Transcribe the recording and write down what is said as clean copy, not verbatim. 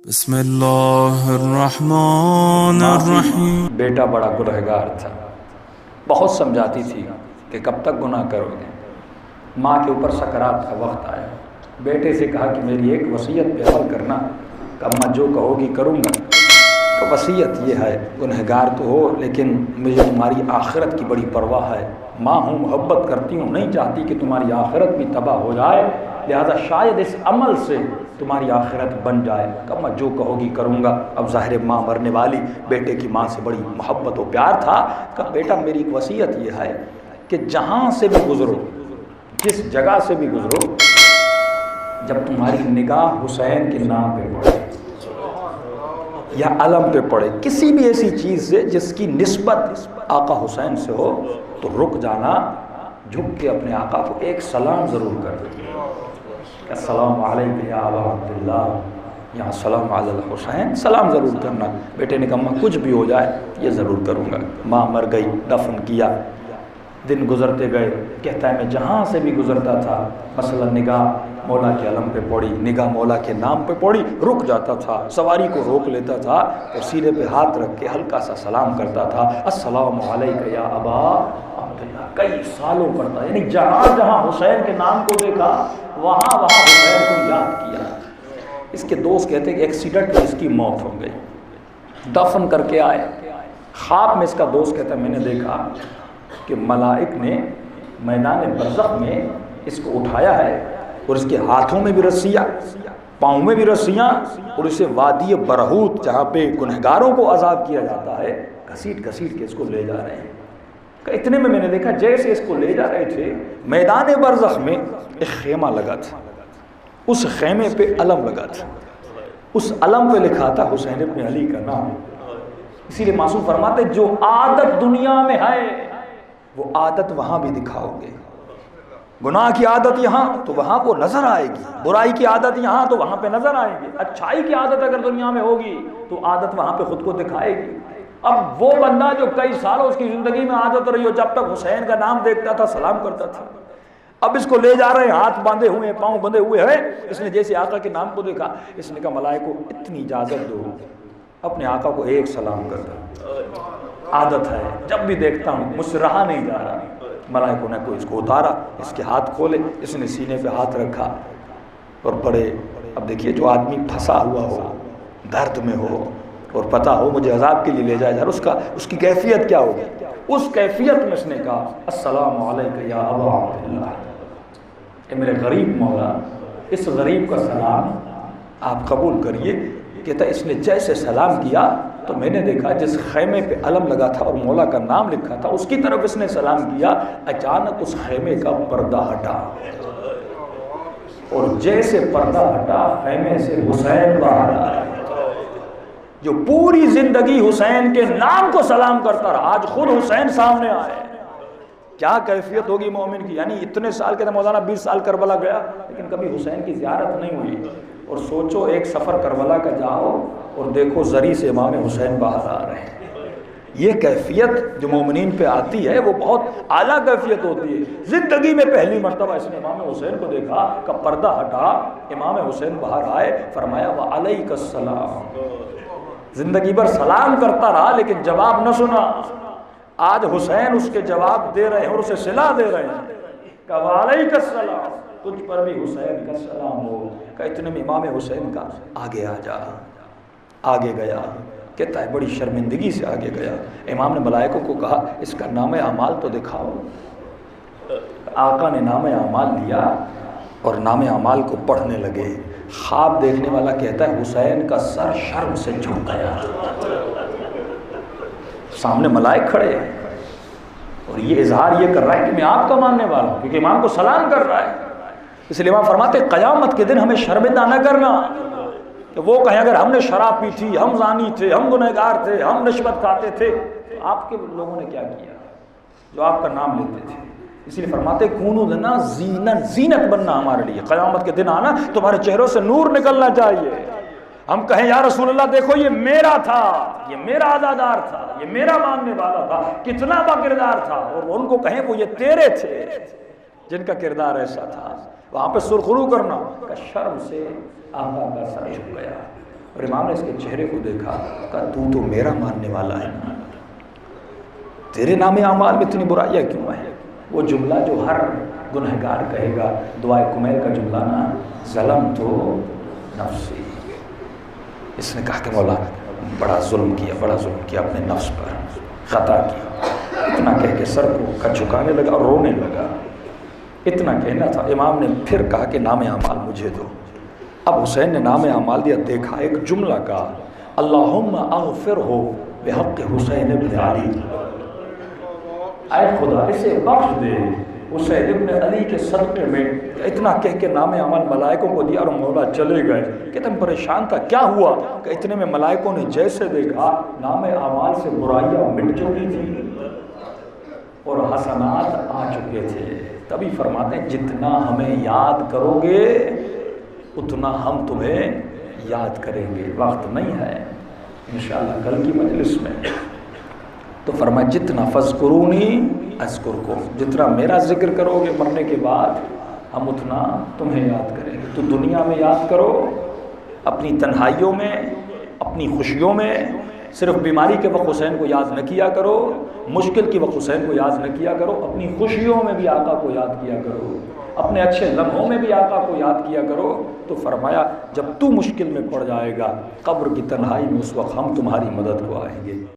بسم اللہ الرحمن الرحیم۔ بیٹا بڑا گنہگار تھا، بہت سمجھاتی تھی کہ کب تک گناہ کرو گے۔ ماں کے اوپر سکرات کا وقت آیا، بیٹے سے کہا کہ میری ایک وصیت پہ عمل کرنا، کہ اماں جو کہو گی کروں گا۔ تو وصیت یہ ہے، گنہگار تو ہو لیکن مجھے تمہاری آخرت کی بڑی پرواہ ہے، ماں ہوں، محبت کرتی ہوں، نہیں چاہتی کہ تمہاری آخرت بھی تباہ ہو جائے، لہذا شاید اس عمل سے تمہاری آخرت بن جائے۔ کہ میں جو کہو گی کروں گا۔ اب ظاہر ماں مرنے والی، بیٹے کی ماں سے بڑی محبت و پیار تھا۔ کہ بیٹا میری ایک وصیت یہ ہے کہ جہاں سے بھی گزرو، جس جگہ سے بھی گزرو، جب تمہاری نگاہ حسین کے نام پہ پڑے یا علم پہ پڑے، کسی بھی ایسی چیز سے جس کی نسبت آقا حسین سے ہو، تو رک جانا، جھک کے اپنے آقا کو ایک سلام ضرور کر دو۔ السلام علیکم یا ابا عبداللہ، یا السلام علی الحسین، سلام ضرور کرنا۔ بیٹے نے کہا ماں کچھ بھی ہو جائے یہ ضرور کروں گا۔ ماں مر گئی، دفن کیا، دن گزرتے گئے، کہتا ہے میں جہاں سے بھی گزرتا تھا، مثلا نگاہ مولا کے علم پہ پڑی، نگاہ مولا کے نام پہ پڑی، رک جاتا تھا، سواری کو روک لیتا تھا اور سینے پہ ہاتھ رکھ کے ہلکا سا سلام کرتا تھا، السلام علیکم یا ابا عبداللہ۔ کئی سالوں کرتا، یعنی جہاں جہاں حسین کے نام کو دیکھا وہاں وہاں حسین کو یاد کیا۔ اس کے دوست کہتے ہیں کہ ایکسیڈنٹ میں اس کی موت ہو گئی، دفن کر کے آئے، خواب میں اس کا دوست کہتا ہے میں نے دیکھا کہ ملائک نے میدان برزخ میں اس کو اٹھایا ہے اور اس کے ہاتھوں میں بھی رسیاں، پاؤں میں بھی رسیاں، اور اسے وادی برہوت جہاں پہ گنہگاروں کو عذاب کیا جاتا ہے، گھسیٹ گھسیٹ کے اس کو لے جا رہے ہیں۔ کہ اتنے میں نے دیکھا جیسے اس کو لے جا رہے تھے، میدان برزخ میں ایک خیمہ لگا تھا، اس خیمے پہ علم لگا تھا، اس علم پہ لکھا تھا حسین ابن علی کا نام۔ اسی لیے معصوم فرماتے جو عادت دنیا میں ہے وہ عادت وہاں بھی دکھاؤ گے۔ گناہ کی عادت یہاں تو وہاں کو نظر آئے گی، برائی کی عادت یہاں تو وہاں پہ نظر آئے گی، اچھائی کی عادت اگر دنیا میں ہوگی تو عادت وہاں پہ خود کو دکھائے گی۔ اب وہ بندہ جو کئی سالوں اس کی زندگی میں عادت رہی ہو، جب تک حسین کا نام دیکھتا تھا سلام کرتا تھا، اب اس کو لے جا رہے ہیں، ہاتھ باندھے ہوئے، پاؤں بندھے ہوئے ہیں، اس نے جیسے آقا کے نام کو دیکھا، اس نے کہا ملائکہ کو اتنی اجازت دو، اپنے آقا کو ایک سلام کر دو۔ عادت ہے، جب بھی دیکھتا ہوں مجھ سے رہا نہیں جا رہا۔ ملائکوں نے کوئی اس کو اتارا، اس کے ہاتھ کھولے، اس نے سینے پہ ہاتھ رکھا اور پڑے۔ اب دیکھیے جو آدمی پھنسا ہوا ہو، درد میں ہو اور پتہ ہو مجھے عذاب کے لیے لے جایا جا رہا، اس کی کیفیت کیا ہوگی؟ اس کیفیت میں اس نے کہا السلام علیکم یا ابا عبداللہ، اے میرے غریب مولا، اس غریب کا سلام آپ قبول کریے۔ کہتا اس نے جیسے سلام کیا تو میں نے دیکھا جس خیمے پہ علم لگا تھا اور مولا کا نام لکھا تھا اس کی طرف اس نے سلام کیا، اچانک اس خیمے کا پردہ ہٹا، اور جیسے پردہ ہٹا خیمے سے حسین باہر آیا، جو پوری زندگی حسین کے نام کو سلام کرتا رہا، آج خود حسین سامنے آئے۔ کیا کیفیت ہوگی مومن کی؟ یعنی اتنے سال کے مولانا 20 سال کربلا گیا لیکن کبھی حسین کی زیارت نہیں ہوئی، اور سوچو ایک سفر کربلا کا جاؤ اور دیکھو زری سے امام حسین باہر آ رہے ہیں۔ یہ کیفیت جو مومنین پہ آتی ہے وہ بہت اعلیٰ کیفیت ہوتی ہے۔ زندگی میں پہلی مرتبہ اس نے امام حسین کو دیکھا کہ پردہ ہٹا، امام حسین باہر آئے، فرمایا وعلیک السلام۔ زندگی بھر سلام کرتا رہا لیکن جواب نہ سنا، آج حسین اس کے جواب دے رہے ہیں اور اسے صلہ دے رہے ہیں کہ وعلیک السلام، تجھ پر بھی حسین کا سلام ہو۔ کہ اتنے میں امام حسین کا آگے آ جا، آگے گیا، کہتا ہے بڑی شرمندگی سے آگے گیا۔ امام نے ملائکوں کو کہا اس کا نام اعمال تو دکھاؤ۔ آقا نے نام اعمال لیا اور نام اعمال کو پڑھنے لگے۔ خواب دیکھنے والا کہتا ہے حسین کا سر شرم سے جھک گیا، سامنے ملائک کھڑے ہیں اور یہ اظہار یہ کر رہا ہے کہ میں آپ کا ماننے والا ہوں، کیونکہ امام کو سلام کر رہا ہے۔ اس لیے امام فرماتے قیامت کے دن ہمیں شرمندہ نہ کرنا کہ وہ کہیں اگر ہم نے شراب پی تھی، ہم زانی تھے، ہم گنہگار تھے، ہم رشوت کھاتے تھے، تو آپ کے لوگوں نے کیا کیا جو آپ کا نام لیتے تھے۔ اس لیے فرماتے کونوا لنا زینت بننا ہمارے لیے، قیامت کے دن آنا تمہارے چہروں سے نور نکلنا چاہیے۔ ہم کہیں یا رسول اللہ دیکھو یہ میرا تھا، یہ میرا عزادار تھا، یہ میرا ماننے والا تھا، کتنا با کردار تھا، اور ان کو کہیں وہ یہ تیرے تھے جن کا کردار ایسا تھا، وہاں پہ سرخرو کرنا کہ شرم سے آقا کا سر جھک گیا۔ اور امام نے اس کے چہرے کو دیکھا، کہا تو تو میرا ماننے والا ہے نا، تیرے نام اعمال میں اتنی برائیاں کیوں ہیں؟ وہ جملہ جو ہر گنہگار کہے گا، دعائے کمیل کا جملہ نا، ظلم تو نفسی۔ اس نے کہا کہ مولا بڑا ظلم کیا اپنے نفس پر، خطا کیا، اتنا کہہ کے سر کو جھکانے لگا اور رونے لگا۔ اتنا کہنا تھا۔ امام نے پھر کہا کہ نام اعمال مجھے دو۔ اب حسین نے نام اعمال دیا، دیکھا ایک جملہ کہا، اللہم اغفر ہو بحق حسین ابن علی، اے خدا اسے بخش دے حسین ابن علی کے صدقے میں۔ اتنا کہہ کے نام اعمال ملائکوں کو دیا اور مولا چلے گئے۔ کہتے ہیں پریشان تھا، کیا ہوا؟ کہ اتنے میں ملائکوں نے جیسے دیکھا نام اعمال سے برائیاں مٹ چکی تھی اور حسنات آ چکے تھے۔ تبھی فرماتے ہیں جتنا ہمیں یاد کرو گے اتنا ہم تمہیں یاد کریں گے۔ وقت نہیں ہے، انشاءاللہ کل کی مجلس میں تو فرمایا جتنا فذکرونی اذکرکم، جتنا میرا ذکر کرو گے مرنے کے بعد ہم اتنا تمہیں یاد کریں گے۔ تو دنیا میں یاد کرو، اپنی تنہائیوں میں، اپنی خوشیوں میں، صرف بیماری کے وقت حسین کو یاد نہ کیا کرو، مشکل کے وقت حسین کو یاد نہ کیا کرو، اپنی خوشیوں میں بھی آقا کو یاد کیا کرو، اپنے اچھے لمحوں میں بھی آقا کو یاد کیا کرو۔ تو فرمایا جب تو مشکل میں پڑ جائے گا قبر کی تنہائی میں، اس وقت ہم تمہاری مدد کو آئیں گے۔